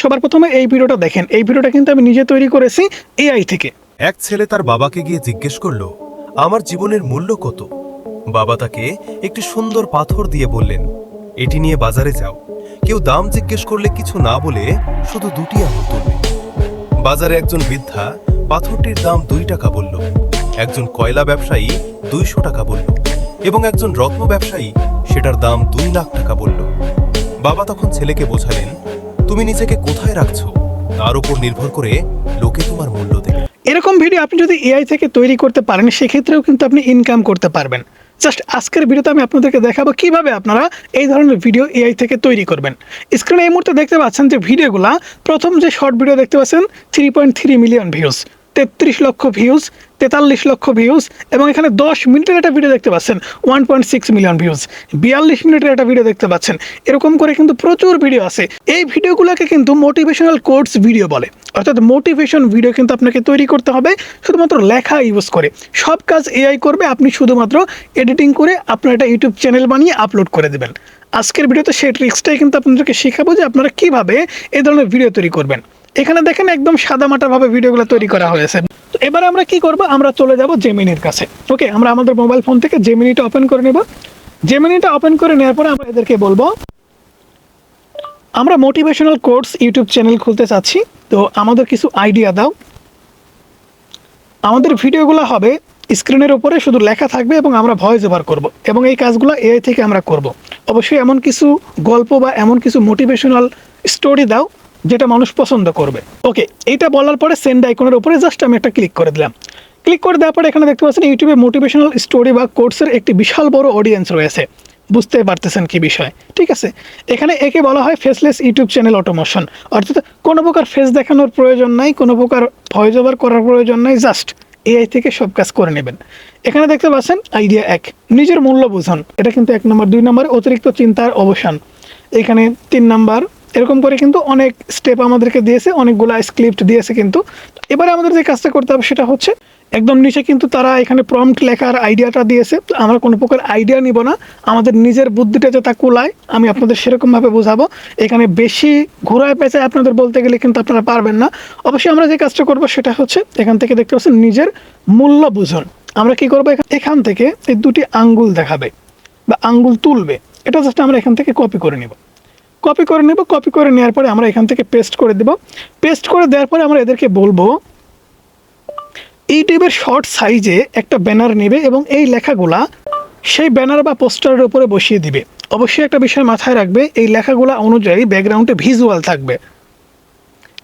সবার প্রথমে এই ভিডিওটা দেখেন। এই ভিডিওটা কিন্তু আমি নিজে তৈরি করেছি এআই থেকে। এক ছেলে তার বাবাকে গিয়ে জিজ্ঞেস করলো, আমার জীবনের মূল্য কত? বাবা তাকে একটি সুন্দর পাথর দিয়ে বললেন, এটি নিয়ে বাজারে যাও। কেউ দাম জিজ্ঞেস করলে কিছু না বলে শুধু দুটি আঙুল তুলবে। বাজারে একজন বৃদ্ধা পাথরটির দাম 2 টাকা বলল, একজন কয়লা ব্যবসায়ী 200 টাকা বলল, এবং একজন রত্ন ব্যবসায়ী সেটার দাম 2 লাখ টাকা বলল। বাবা তখন ছেলেকে বোঝালেন, তুমি নিজেকে কোথায় রাখছো তার উপর নির্ভর করে লোকে তোমার মূল্য দেবে। এরকম ভিডিও আপনি যদি এআই থেকে তৈরি করতে পারেন, সেক্ষেত্রেও কিন্তু আপনি ইনকাম করতে পারবেন। জাস্ট আজকের ভিডিওতে আমি আপনাদেরকে দেখাবো কিভাবে আপনারা এই ধরনের ভিডিও এআই থেকে তৈরি করবেন। স্ক্রিনে এই মুহূর্তে দেখতে পাচ্ছেন যে ভিডিওগুলা, প্রথম যে শর্ট ভিডিও দেখতে পাচ্ছেন 3.3 মিলিয়ন ভিউজ, 33 লক্ষ ভিউজ, 43 লক্ষ ভিউজ, এবং এখানে 10 মিনিটের একটা ভিডিও দেখতে পাচ্ছেন 1.6 মিলিয়ন ভিউজ, 42 মিনিটের একটা ভিডিও দেখতে পাচ্ছেন। এরকম করে কিন্তু প্রচুর ভিডিও আছে। এই ভিডিওগুলোকে কিন্তু মোটিভেশনাল কোটস ভিডিও বলে, অর্থাৎ মোটিভেশন ভিডিও কিন্তু আপনাকে তৈরি করতে হবে শুধুমাত্র লেখা ইউজ করে। সব কাজ এআই করবে, আপনি শুধুমাত্র এডিটিং করে আপনার একটা ইউটিউব চ্যানেল বানিয়ে আপলোড করে দেবেন। আজকের ভিডিওতে সেই ট্রিক্সটাই কিন্তু আপনাদেরকে শেখাবো যে আপনারা কিভাবে এই ধরনের ভিডিও তৈরি করবেন। এখানে দেখেন একদম সাদামাটাভাবে ভিডিওগুলো তৈরি করা হয়েছে। তো এবারে আমরা কি করব, আমরা চলে যাব জেমিনির কাছে। ওকে, আমরা আমাদের মোবাইল ফোন থেকে জেমিনিটা ওপেন করে নেব। জেমিনিটা ওপেন করে নেওয়ার পরে আমরা এদেরকে বলবো, আমরা মোটিভেশনাল কোটস ইউটিউব চ্যানেল খুলতে চাচ্ছি, তো আমাদের কিছু আইডিয়া দাও। আমাদের ভিডিওগুলো হবে স্ক্রিনের উপরে শুধু লেখা থাকবে এবং আমরা ভয়েস ওভার করব, এবং এই কাজগুলো এআই থেকে আমরা করব। অবশ্যই এমন কিছু গল্প বা এমন কিছু মোটিভেশনাল স্টোরি দাও যেটা মানুষ পছন্দ করবে। ওকে, এইটা বলার পরে সেন্ড আইকনের উপরে জাস্ট আমি একটা ক্লিক করে দিলাম। ক্লিক করে দেওয়ার পরে এখানে দেখতে পাচ্ছেন ইউটিউবে মোটিভেশনাল স্টোরি বা কোর্সের একটি বিশাল বড় অডিয়েন্স রয়েছে। বুঝতে পারতেছেন কি বিষয়? ঠিক আছে, এখানে একে বলা হয় ফেসলেস ইউটিউব চ্যানেল অটোমেশন, অর্থাৎ কোনো প্রকার ফেস দেখানোর প্রয়োজন নাই, কোনো প্রকার ভয়েস ওভার করার প্রয়োজন নাই, জাস্ট এআই থেকে সব কাজ করে নেবেন। এখানে দেখতে পাচ্ছেন আইডিয়া 1, নিজের মূল্য বুঝুন। এটা কিন্তু 1 নম্বর। 2 নম্বর, অতিরিক্ত চিন্তার অবসান। এখানে 3 নাম্বার। এরকম করে কিন্তু অনেক স্টেপ আমাদেরকে দিয়েছে, অনেকগুলো স্ক্রিপ্ট দিয়েছে। কিন্তু এবারে আমাদের যে কাজটা করতে হবে সেটা হচ্ছে, একদম নিচে কিন্তু তারা এখানে প্রম্পট লেখার আইডিয়াটা দিয়েছে। তো আমরা কোনো প্রকার আইডিয়া নিব না, আমাদের নিজের বুদ্ধিটা যে তা কুলায় আমি আপনাদের সেরকমভাবে বোঝাবো। এখানে বেশি ঘোরায় পেঁচায় আপনাদের বলতে গেলে কিন্তু আপনারা পারবেন না। অবশ্যই আমরা যে কাজটা করবো সেটা হচ্ছে, এখান থেকে দেখতে পাচ্ছেন নিজের মূল্য বুঝুন। আমরা কি করবো, এখান থেকে এই 2টি আঙ্গুল দেখাবে বা আঙ্গুল তুলবে, এটা জাস্ট আমরা এখান থেকে কপি করে নিব। কপি করে নেওয়ার পরে আমরা এখান থেকে পেস্ট করে দেব। পেস্ট করে দেওয়ার পরে আমরা এদেরকে বলবো ইউটিউবের শর্ট সাইজে একটা ব্যানার নেবে এবং এই লেখাগুলা সেই ব্যানার বা পোস্টারের উপরে বসিয়ে দিবে। অবশ্যই একটা বিষয় মাথায় রাখবে, এই লেখাগুলা অনুযায়ী ব্যাকগ্রাউন্ডে ভিজুয়াল থাকবে।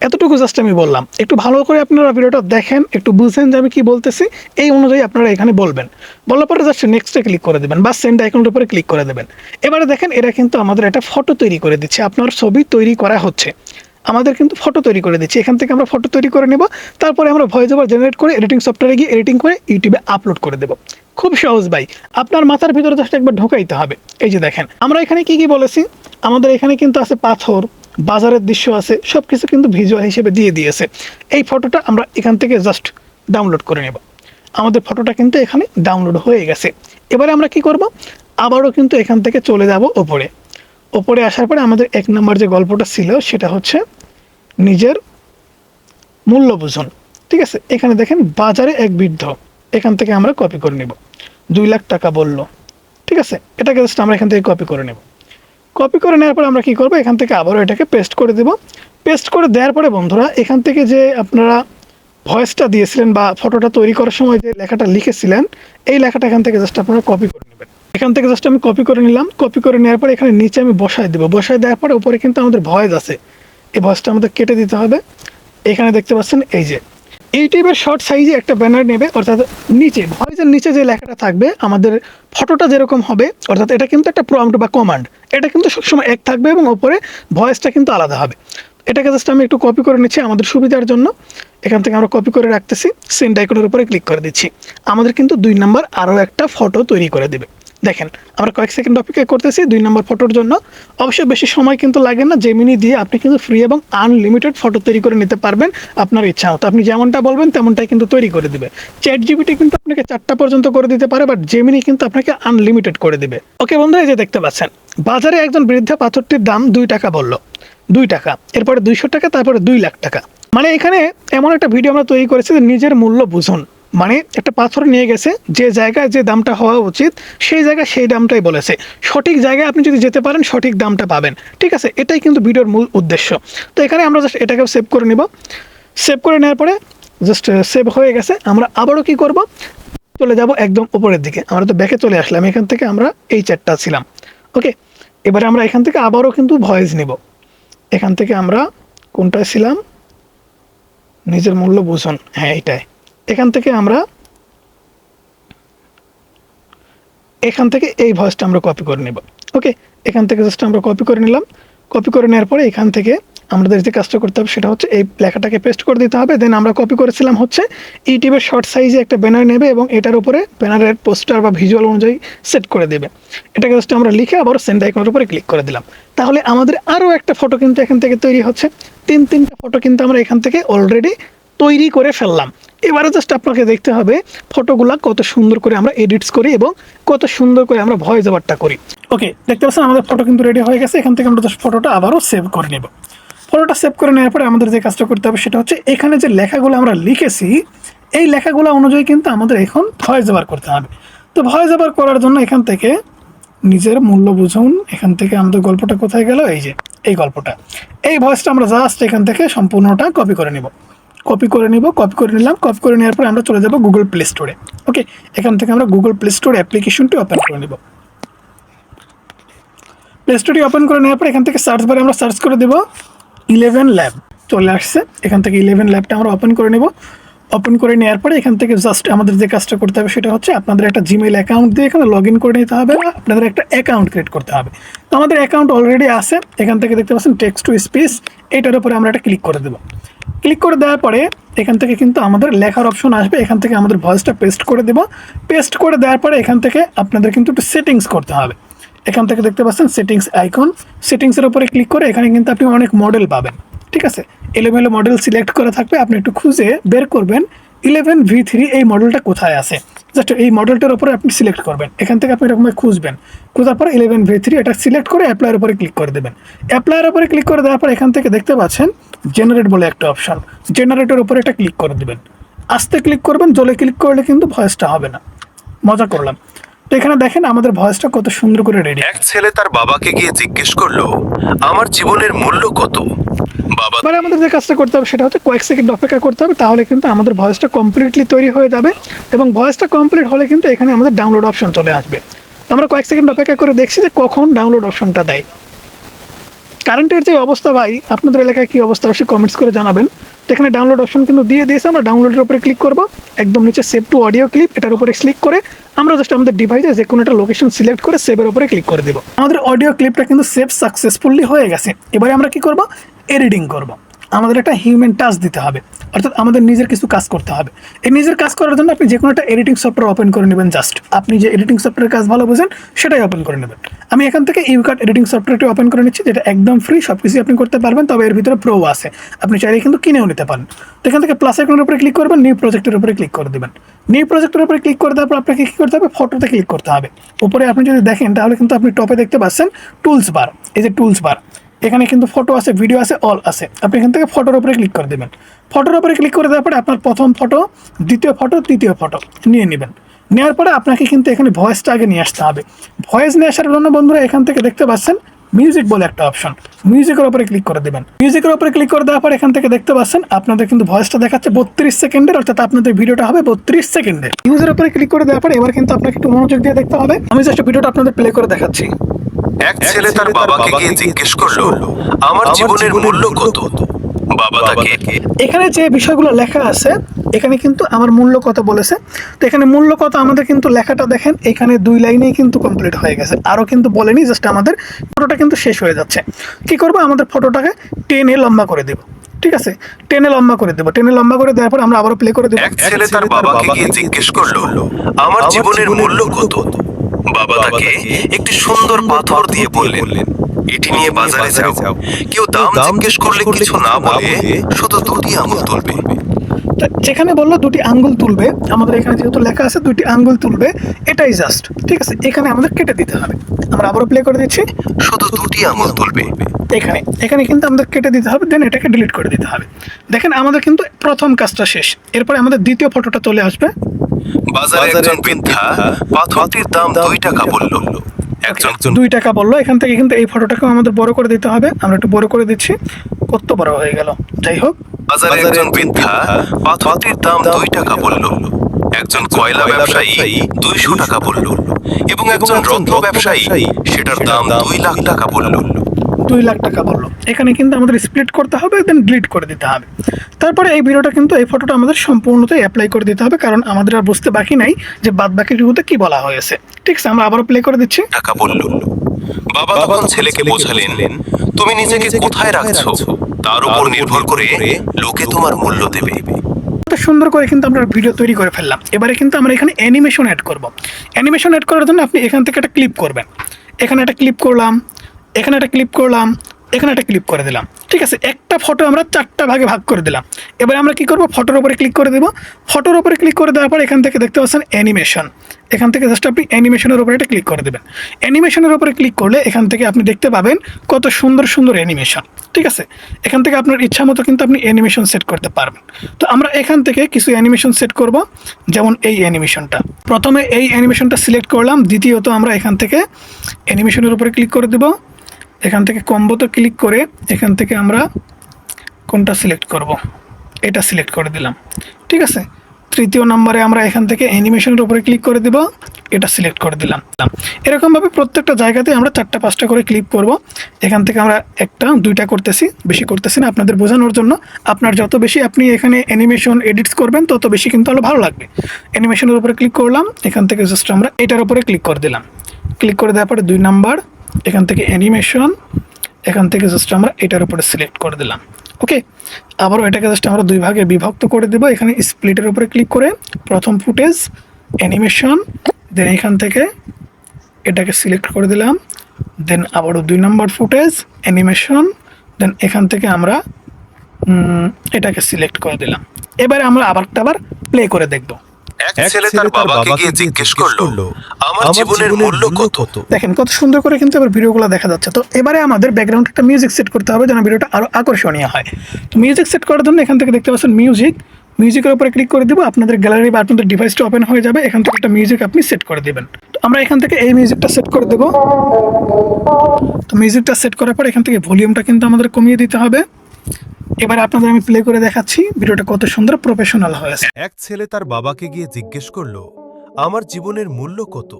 এতটুকু জাস্ট আমি বললাম। একটু ভালো করে আপনারা ভিডিওটা দেখেন, একটু বুঝেন যে আমি কি বলতেছি, এই অনুযায়ী আপনারা এখানে বলবেন। বলার পরে জাস্ট নেক্সটে ক্লিক করে দেবেন বা সেন্ড আইকনের উপরে ক্লিক করে দেবেন। এবারে দেখেন এরা কিন্তু আমাদের একটা ফটো তৈরি করে দিচ্ছে। আপনার ছবি তৈরি করা হচ্ছে, আমাদের কিন্তু ফটো তৈরি করে দিচ্ছে। এখান থেকে আমরা ফটো তৈরি করে নেব, তারপরে আমরা ভয়েস ওভার জেনারেট করে এডিটিং সফটওয়্যারে গিয়ে এডিটিং করে ইউটিউবে আপলোড করে দেব। খুব সহজ ভাই, আপনার মাথার ভিতরে জাস্ট একবার ঢোকাইতে হবে। এই যে দেখেন আমরা এখানে কি কি বলেছি, আমাদের এখানে কিন্তু আছে পাথর, বাজারের দৃশ্য আছে, সব কিছু কিন্তু ভিজুয়াল হিসেবে দিয়ে দিয়েছে। এই ফটোটা আমরা এখান থেকে জাস্ট ডাউনলোড করে নেব। আমাদের ফটোটা কিন্তু এখানে ডাউনলোড হয়ে গেছে। এবারে আমরা কি করব, আবারও কিন্তু এখান থেকে চলে যাব ওপরে। ওপরে আসার পরে আমাদের 1 নম্বর যে গল্পটা ছিল সেটা হচ্ছে নিজের মূল্য বুঝুন। ঠিক আছে, এখানে দেখেন বাজারে এক বৃদ্ধ, এখান থেকে আমরা কপি করে নেব। 2 লাখ টাকা বলল। ঠিক আছে, এটাকে জাস্ট আমরা এখান থেকে কপি করে নেব। কপি করে নেওয়ার পর আমরা কি করব, এখান থেকে আবারও এটাকে পেস্ট করে দেব। পেস্ট করে দেওয়ার পরে বন্ধুরা, এখান থেকে যে আপনারা ভয়েসটা দিয়েছিলেন বা ফটোটা তৈরি করার সময় যে লেখাটা লিখেছিলেন, এই লেখাটা এখান থেকে জাস্ট আপনারা কপি করে নেবেন। এখান থেকে জাস্ট আমি কপি করে নিলাম। কপি করে নেওয়ার পরে এখানে নিচে আমি বসায় দেবো। বসায় দেওয়ার পরে উপরে কিন্তু আমাদের ভয়েস আছে, এই ভয়েসটা আমাদের কেটে দিতে হবে। এখানে দেখতে পাচ্ছেন এই যে ইউটিউবের শর্ট সাইজে একটা ব্যানার নেবে, অর্থাৎ নিচে ভয়েসের নিচে যে লেখাটা থাকবে আমাদের ফটোটা যেরকম হবে, অর্থাৎ এটা কিন্তু একটা প্রম্পট বা কমান্ড, এটা কিন্তু সবসময় এক থাকবে এবং ওপরে ভয়েসটা কিন্তু আলাদা হবে। এটাকে জাস্ট আমি একটু কপি করে নিচ্ছি আমাদের সুবিধার জন্য। এখান থেকে আমরা কপি করে রাখতেছি, সেন্ড আইকনের উপরে ক্লিক করে দিচ্ছি। আমাদের কিন্তু 2 নম্বর আরও একটা ফটো তৈরি করে দেবে। দেখেন আমরা কয়েক সেকেন্ড অপেক্ষা করতেছি 2 নম্বর ফটোর জন্য। অবশ্যই বেশি সময় কিন্তু লাগে না, জেমিনি দিয়ে আপনি কিন্তু ফ্রি এবং আনলিমিটেড ফটো তৈরি করে নিতে পারবেন আপনার ইচ্ছা মতো। আপনি যেমনটা বলবেন তেমনটাই কিন্তু তৈরি করে দেবে। চ্যাট জিপিটি কিন্তু আপনাকে 4টা পর্যন্ত করে দিতে পারে, বাট জেমিনি কিন্তু আপনাকে আনলিমিটেড করে দেবে। ওকে বন্ধু, এই যে দেখতে পাচ্ছেন বাজারে একজন বৃদ্ধা পাথরটির দাম 2 টাকা বলল। 2 টাকা, এরপরে 200 টাকা, তারপরে 2 লাখ টাকা। মানে এখানে এমন একটা ভিডিও আমরা তৈরি করেছি যে নিজের মূল্য বুঝুন। মানে একটা পাথর নিয়ে গেছে, যে জায়গায় যে দামটা হওয়া উচিত সেই জায়গায় সেই দামটাই বলেছে। সঠিক জায়গায় আপনি যদি যেতে পারেন সঠিক দামটা পাবেন, ঠিক আছে? এটাই কিন্তু ভিডিওর মূল উদ্দেশ্য। তো এখানে আমরা জাস্ট এটাকেও সেভ করে নিব। সেভ করে নেওয়ার পরে জাস্ট সেভ হয়ে গেছে। আমরা আবারও কি করব, চলে যাব একদম উপরের দিকে। আমরা তো ব্যাকে চলে আসলাম, এখান থেকে আমরা এই চ্যাটটা ছিলাম। ওকে, এবারে আমরা এখান থেকে আবারও কিন্তু ভয়েস নিব। এখান থেকে আমরা কোনটায় ছিলাম, নিজের মূল্য বুঝুন, হ্যাঁ এটাই। এখান থেকে আমরা এই ভয়েসটা আমরা কপি করে নেব। ওকে, এখান থেকে জাস্ট আমরা কপি করে নিলাম। কপি করে নেওয়ার পরে এখান থেকে আমাদের যে কাজটা করতে হবে সেটা হচ্ছে এই লেখাটাকে পেস্ট করে দিতে হবে। দেন আমরা কপি করেছিলাম হচ্ছে ইউটিউবের শর্ট সাইজে একটা ব্যানার নেবে এবং এটার উপরে ব্যানারের পোস্টার বা ভিজুয়াল অনুযায়ী সেট করে দেবে। এটাকে জাস্ট আমরা লিখে আবার সেন্ড আইকনের উপরে ক্লিক করে দিলাম। তাহলে আমাদের আরও একটা ফটো কিন্তু এখান থেকে তৈরি হচ্ছে। তিনটা ফটো কিন্তু আমরা এখান থেকে অলরেডি তৈরি করে ফেললাম। এবারে জাস্ট আপনাকে দেখতে হবে ফটোগুলা কত সুন্দর করে আমরা এডিটস করি এবং কত সুন্দর করে আমরা ভয়েস ওভারটা করি। ওকে, দেখতে পাচ্ছেন আমাদের ফটো কিন্তু রেডি হয়ে গেছে। এখান থেকে আমরা জাস্ট ফটোটা আবারও সেভ করে নেব। ফটোটা সেভ করে নেওয়ার পরে আমাদের যে কাজটা করতে হবে সেটা হচ্ছে এখানে যে লেখাগুলো আমরা লিখেছি এই লেখাগুলো অনুযায়ী কিন্তু আমাদের এখন ভয়েস ওভার করতে হবে। তো ভয়েস ওভার করার জন্য এখান থেকে নিজের মূল্য বুঝুন, এখান থেকে আমাদের গল্পটা কোথায় গেল, এই যে এই গল্পটা, এই ভয়েসটা আমরা জাস্ট এখান থেকে সম্পূর্ণটা কপি করে নিব। কপি করে নিলাম। কপি করে নেওয়ার পরে আমরা চলে যাব গুগল প্লে স্টোরে। ওকে, এখান থেকে আমরা গুগল প্লে স্টোর অ্যাপ্লিকেশনটি ওপেন করে নেব। প্লে স্টোরটি ওপেন করে নেওয়ার পর এখান থেকে সার্চ বারে আমরা সার্চ করে দেব 11 ল্যাব, চলে আসছে। এখান থেকে 11 ল্যাবটা আমরা ওপেন করে নেব। ওপেন করে নেওয়ার পরে এখান থেকে জাস্ট আমাদের যে কাজটা করতে হবে সেটা হচ্ছে আপনাদের একটা জিমেইল অ্যাকাউন্ট দিয়ে এখানে লগ ইন করে নিতে হবে, আপনাদের একটা অ্যাকাউন্ট ক্রিয়েট করতে হবে। তো আমাদের অ্যাকাউন্ট অলরেডি আছে। এখান থেকে দেখতে পাচ্ছেন টেক্সট টু স্পিচ, এটার উপরে আমরা একটা ক্লিক করে দেবো। ক্লিক করে দেওয়ার পরে এখান থেকে কিন্তু আমাদের লেখার অপশন আসবে। এখান থেকে আমাদের ভয়েসটা পেস্ট করে দেব। পেস্ট করে দেওয়ার পরে এখান থেকে আপনাদের কিন্তু একটু সেটিংস করতে হবে। এখান থেকে দেখতে পাচ্ছেন সেটিংস আইকন, সেটিংসের উপরে ক্লিক করে এখানে কিন্তু আপনি অনেক মডেল পাবেন, ঠিক আছে? এলোমেলো মডেল সিলেক্ট করা থাকবে, আপনি একটু খুঁজে বের করবেন 11V3 এই মডেলটা কোথায় আছে। জাস্ট এই মডেলটার উপরে আপনি সিলেক্ট করবেন। এখান থেকে আপনি এরকম খুঁজবেন, খোঁজার পরে 11V3 এটা সিলেক্ট করে অ্যাপ্লাইয়ের উপরে ক্লিক করে দেবেন। অ্যাপ্লাইয়ের উপরে ক্লিক করে দেওয়ার পর এখান থেকে দেখতে পাচ্ছেন জেনারেট বলে একটা অপশন, জেনারেটের উপরে এটা ক্লিক করে দেবেন। আস্তে ক্লিক করবেন, জলে ক্লিক করলে কিন্তু ভয়েসটা হবে না। মজা করলাম। তো এখানে দেখেন আমাদের ভয়েসটা কত সুন্দর করে রেডি। এক ছেলে তার বাবাকে গিয়ে জিজ্ঞেস করলো, আমার জীবনের মূল্য কত? বাবা এবারে আমাদের যে কাজটা করতে হবে সেটা হচ্ছে কয়েক সেকেন্ড অপেক্ষা করতে হবে, তাহলে কিন্তু আমাদের ভয়েসটা কমপ্লিটলি তৈরি হয়ে যাবে। এবং ভয়েসটা কমপ্লিট হলে কিন্তু এখানে আমাদের ডাউনলোড অপশন চলে আসবে। তো আমরা কয়েক সেকেন্ড অপেক্ষা করে দেখছি যে কখন ডাউনলোড অপশনটা দেয়। কারেন্টের যে অবস্থা ভাই, আপনাদের এলাকায় কী অবস্থা অবশ্যই কমেন্টস করে জানাবেন। তো এখানে ডাউনলোড অপশন কিন্তু দিয়ে দিয়েছে। আমরা ডাউনলোডের উপরে ক্লিক করব, একদম নিচে সেভ টু অডিও ক্লিপ, এটার উপরে ক্লিক করে আমরা জাস্ট আমাদের ডিভাইসে যে কোনো একটা লোকেশন সিলেক্ট করে সেভের উপরে ক্লিক করে দেবো। আমাদের অডিও ক্লিপটা কিন্তু সেভ সাকসেসফুলি হয়ে গেছে। এবারে আমরা কি করব, এডিটিং করব। আমাদের একটা হিউম্যান টাচ দিতে হবে, অর্থাৎ আমাদের নিজের কিছু কাজ করতে হবে। এই নিজের কাজ করার জন্য আপনি যে কোনো একটা এডিটিং সফটওয়্যার ওপেন করে নেবেন। জাস্ট আপনি যে এডিটিং সফটওয়্যারের কাজ ভালো বোঝেন সেটাই ওপেন করে নেবেন। আমি এখান থেকে ইউকাট এডিটিং সফটওয়্যারটি ওপেন করে নিচ্ছি, যেটা একদম ফ্রি, সব কিছুই আপনি করতে পারবেন। তবে এর ভিতরে প্রো আছে, আপনি চাইলে কিন্তু কিনেও নিতে পারেন। তো এখান থেকে প্লাস আইকনের উপরে ক্লিক করবেন, নিউ প্রজেক্টের উপরে ক্লিক করে দেবেন। নিউ প্রজেক্টের উপরে ক্লিক করে দেওয়ার পর আপনাকে কী করতে হবে, ফটোতে ক্লিক করতে হবে। উপরে আপনি যদি দেখেন তাহলে কিন্তু আপনি টপে দেখতে পাচ্ছেন টুলস বার, এই যে টুলস বার, এখানে কিন্তু ফটো আছে, ভিডিও আছে, অল আছে। আপনি এখান থেকে ফটোর উপরে ক্লিক করে দেবেন। ফটোর উপরে ক্লিক করে দেওয়ার পরে আপনার প্রথম ফটো, দ্বিতীয় ফটো, তৃতীয় ফটো নিয়ে নেবেন। নেওয়ার পরে আপনাকে কিন্তু এখানে ভয়েসটা আগে নিয়ে আসতে হবে। ভয়েস নিয়ে আসার জন্য বন্ধুরা এখান থেকে দেখতে পাচ্ছেন মিউজিক বলে একটা অপশন, মিউজিকের উপরে ক্লিক করে দেবেন। মিউজিকের উপরে ক্লিক করে দেওয়ার পর এখান থেকে দেখতে পাচ্ছেন আপনাদের কিন্তু ভয়েসটা দেখাচ্ছে 32 সেকেন্ডের, অর্থাৎ আপনাদের ভিডিওটা হবে 32 সেকেন্ডের। ইউজের উপরে ক্লিক করে দেওয়ার পর এবার কিন্তু আপনাকে একটু মনোযোগ দিয়ে দেখতে হবে। আমি জাস্ট ভিডিওটা আপনাদের প্লে করে দেখাচ্ছি। এক ছেলে তার বাবাকে গিয়ে জিজ্ঞেস করলো, আমার জীবনের মূল্য কত? বাবা তাকে এখানে যে বিষয়গুলো লেখা আছে এখানে কিন্তু আমার মূল্য কত বলেছে। তো এখানে মূল্য কত আমাদের কিন্তু লেখাটা দেখেন এখানে 2 লাইনেই কিন্তু কমপ্লিট হয়ে গেছে, আরও কিন্তু বলেনি, জাস্ট আমাদের ফটোটা কিন্তু শেষ হয়ে যাচ্ছে। কি করবো, আমাদের ফটোটাকে টেনে লম্বা করে দেবো, ঠিক আছে? টেনে লম্বা করে দেবো। টেনে লম্বা করে দেওয়ার পর আমরা আবারও প্লে করে দেবো। এক ছেলে তার বাবাকে গিয়ে জিজ্ঞেস করলো, আমার জীবনের মূল্য কত? বাবা তাকে একটি সুন্দর পাথর দিয়ে বললেন, এটি নিয়ে বাজারে যাও, কেউ দাম জিজ্ঞেস করলে কিছু না বলে শুধু দুটি আঙুল তুলবে। তো যেখানে বললো 2টি আঙ্গুল তুলবে, আমাদের এখানে যেহেতু লেখা আছে 2টি আঙ্গুল তুলবে, এটাই জাস্ট ঠিক আছে। এখানে আমাদের কেটে দিতে হবে। আমরা আবারও প্লে করে দিচ্ছি, শুধু 2টি আঙুল তুলবে। এখানে এখানে কিন্তু আমাদের কেটে দিতে হবে, দেন এটাকে ডিলিট করে দিতে হবে। দেখেন আমাদের কিন্তু প্রথম কাজটা শেষ। এরপরে আমাদের দ্বিতীয় ফটোটা চলে আসবে। বাজারে একজন বৃদ্ধা পাথরটির দাম 2 টাকা বলল। একজন 2 টাকা বললো। এখান থেকে কিন্তু এই ফটোটাকে আমাদের বড় করে দিতে হবে। আমরা একটু বড় করে দিচ্ছি, কত বড় হয়ে গেল। যাই হোক, বাজারে একজন বৃদ্ধা পাথরটির দাম 2 টাকা বলল। একজন কয়লা ব্যবসায়ী 200 টাকা বলল এবং একজন রত্ন ব্যবসায়ী সেটার দাম 2 লাখ টাকা বলল। 2 লাখ টাকা বললো। এখানে কিন্তু আমাদের স্প্লিট করতে হবে, দেন ডিলিট করে দিতে হবে। তারপরে এই ভিডিওটা কিন্তু এই ফটোটা আমাদের সম্পূর্ণতাই অ্যাপ্লাই করে দিতে হবে, কারণ আমাদের আর বুঝতে বাকি নাই যে বাদ বাকি ভিডিওতে কি বলা হয়েছে। ঠিক আছে, আমরা আবারও প্লে করে দিচ্ছি। টাকা বলল। বাবা তখন ছেলেকে বোঝালেন, তুমি নিজেকে কোথায় রাখছো তার উপর নির্ভর করে লোকে তোমার মূল্য দেবে। তো সুন্দর করে কিন্তু আমরা ভিডিও তৈরি করে ফেললাম। এবারে কিন্তু আমরা এখানে অ্যানিমেশন অ্যাড করব। অ্যানিমেশন অ্যাড করার জন্য আপনি এখান থেকে একটা ক্লিপ করবেন। এখানে একটা ক্লিপ করলাম, এখানে একটা ক্লিপ করলাম, এখানে একটা ক্লিপ করে দিলাম। ঠিক আছে, একটা ফটো আমরা 4টা ভাগে ভাগ করে দিলাম। এবার আমরা কি করব, ফটোর উপরে ক্লিক করে দেব। ফটোর উপরে ক্লিক করে দেওয়ার পর এখান থেকে দেখতে পাচ্ছেন অ্যানিমেশন। এখান থেকে জাস্ট আপনি অ্যানিমেশনের উপরে একটা ক্লিক করে দেবেন। অ্যানিমেশনের উপরে ক্লিক করলে এখান থেকে আপনি দেখতে পাবেন কত সুন্দর সুন্দর অ্যানিমেশন। ঠিক আছে, এখান থেকে আপনার ইচ্ছা মতো কিন্তু আপনি অ্যানিমেশন সেট করতে পারবেন। তো আমরা এখান থেকে কিছু অ্যানিমেশন সেট করব, যেমন এই অ্যানিমেশনটা। প্রথমে এই অ্যানিমেশনটা সিলেক্ট করলাম। দ্বিতীয়ত আমরা এখান থেকে অ্যানিমেশনের উপরে ক্লিক করে দেব। এখান থেকে কম্বোতে ক্লিক করে এখান থেকে আমরা কোনটা সিলেক্ট করব, এটা সিলেক্ট করে দিলাম। ঠিক আছে, তৃতীয় নম্বরে আমরা এখান থেকে অ্যানিমেশনের উপরে ক্লিক করে দেব, এটা সিলেক্ট করে দিলাম। এরকমভাবে প্রত্যেকটা জায়গাতে আমরা 4টা 5টা করে ক্লিক করব। এখান থেকে আমরা 1টা 2টা করতেছি, বেশি করতেছি না আপনাদের বোঝানোর জন্য। আপনার যত বেশি আপনি এখানে অ্যানিমেশন এডিটস করবেন তত বেশি কিন্তু আরও ভালো লাগবে। অ্যানিমেশনের উপরে ক্লিক করলাম, এখান থেকে জাস্ট আমরা এটার উপরে ক্লিক করে দিলাম। ক্লিক করে দেওয়ার পরে 2 নাম্বার, এখান থেকে অ্যানিমেশন, এখান থেকে জাস্ট আমরা এটার উপরে সিলেক্ট করে দিলাম। ওকে, আবারও এটাকে জাস্ট আমরা 2 ভাগে বিভক্ত করে দেব। এখানে স্প্লিটের উপরে ক্লিক করে প্রথম ফুটেজ অ্যানিমেশন, দেন এখান থেকে এটাকে সিলেক্ট করে দিলাম। দেন আবারও 2 নাম্বার ফুটেজ অ্যানিমেশন, দেন এখান থেকে আমরা এটাকে সিলেক্ট করে দিলাম। এবারে আমরা আবার প্লে করে দেখব। এক ছেলে তার বাবাকে গিয়ে জিজ্ঞেস করলো, আমার জীবনের মূল্য কত? দেখেন কত সুন্দর করে কিন্তু এবার ভিডিওগুলো দেখা যাচ্ছে। তো এবারে আমাদের ব্যাকগ্রাউন্ডে একটা মিউজিক সেট করতে হবে যেন ভিডিওটা আরো আকর্ষণীয় হয়। তো মিউজিক সেট করার জন্য এখান থেকে দেখতে পাচ্ছেন মিউজিক, মিউজিকের উপরে ক্লিক করে দেবো। আপনাদের গ্যালারি বা আপনাদের ডিভাইসটা ওপেন হয়ে যাবে। এখান থেকে একটা মিউজিক আপনি সেট করে দেবেন। তো আমরা এখান থেকে এই মিউজিকটা সেট করে দেবো। তো মিউজিকটা সেট করার পর এখান থেকে ভলিউমটা কিন্তু আমাদের কমিয়ে দিতে হবে। এবারে আপনাদের আমি প্লে করে দেখাচ্ছি ভিডিওটা কত সুন্দর প্রফেশনাল হয়েছে। এক ছেলে তার বাবাকে গিয়ে জিজ্ঞেস করলো, আমার জীবনের মূল্য কত?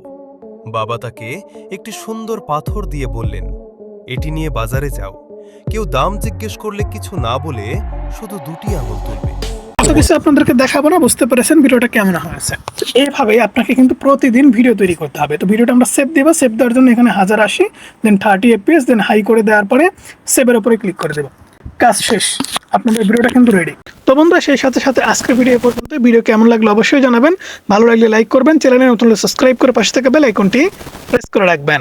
বাবা তাকে একটি সুন্দর পাথর দিয়ে বললেন, এটি নিয়ে বাজারে যাও। কেউ দাম জিজ্ঞেস করলে কিছু না বলে শুধু 2টি আঙুল তুলবে। এত কিছু আপনাদেরকে দেখাবো না, বুঝতে পেরেছেন ভিডিওটা কেমন হয়েছে। এইভাবে আপনাকে কিন্তু প্রতিদিন ভিডিও তৈরি করতে হবে। তো ভিডিওটা আমরা সেভ দেবো। সেভ দেওয়ার জন্য এখানে 1080, দেন 30 fps, দেন হাই করে দেওয়ার পরে সেভের উপরে ক্লিক করে দেবো। কাজ শেষ, আপনাদের ভিডিওটা কিন্তু রেডি। তো বন্ধুরা, সেই সাথে সাথে আজকের ভিডিও পর্যন্ত। ভিডিও কেমন লাগলো অবশ্যই জানাবেন। ভালো লাগলে লাইক করবেন, চ্যানেলে নতুন হলে সাবস্ক্রাইব করে পাশে থাকা বেল আইকনটি প্রেস করে রাখবেন।